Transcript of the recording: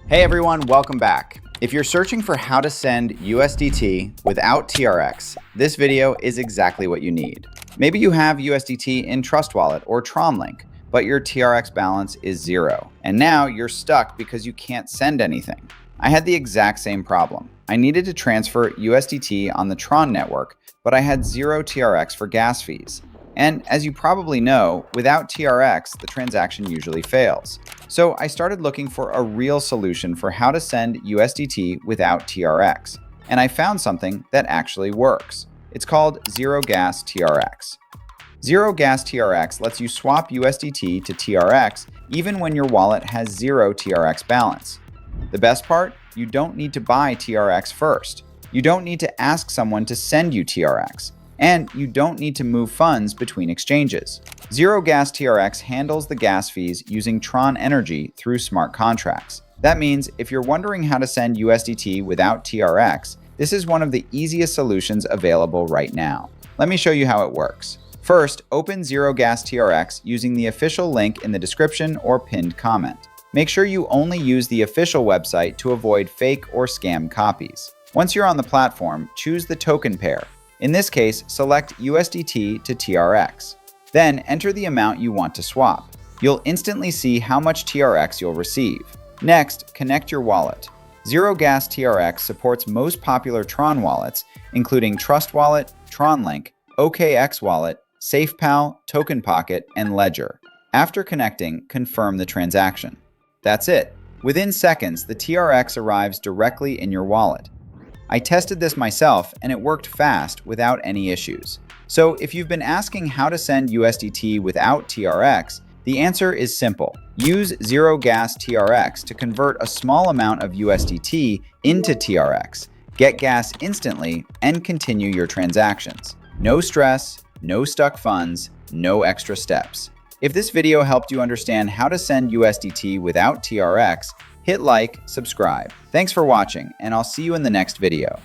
Hey everyone, welcome back. If you're searching for how to send USDT without TRX, this video is exactly what you need. Maybe you have USDT in Trust Wallet or TronLink, but your TRX balance is zero. And now you're stuck because you can't send anything. I had the exact same problem. I needed to transfer USDT on the Tron network, but I had zero TRX for gas fees. And as you probably know, without TRX, the transaction usually fails. So I started looking for a real solution for how to send USDT without TRX. And I found something that actually works. It's called ZeroGasTRX. ZeroGasTRX lets you swap USDT to TRX even when your wallet has zero TRX balance. The best part? You don't need to buy TRX first. You don't need to ask someone to send you TRX. And you don't need to move funds between exchanges. ZeroGasTRX handles the gas fees using Tron Energy through smart contracts. That means if you're wondering how to send USDT without TRX, this is one of the easiest solutions available right now. Let me show you how it works. First, open ZeroGasTRX using the official link in the description or pinned comment. Make sure you only use the official website to avoid fake or scam copies. Once you're on the platform, choose the token pair. In this case, select USDT to TRX. Then enter the amount you want to swap. You'll instantly see how much TRX you'll receive. Next, connect your wallet. ZeroGasTRX supports most popular Tron wallets, including Trust Wallet, TronLink, OKX Wallet, SafePal, TokenPocket, and Ledger. After connecting, confirm the transaction. That's it. Within seconds, the TRX arrives directly in your wallet. I tested this myself and it worked fast without any issues. So if you've been asking how to send USDT without TRX, the answer is simple. Use ZeroGasTRX to convert a small amount of USDT into TRX, get gas instantly, and continue your transactions. No stress, no stuck funds, no extra steps. If this video helped you understand how to send USDT without TRX, hit like, subscribe. Thanks for watching, and I'll see you in the next video.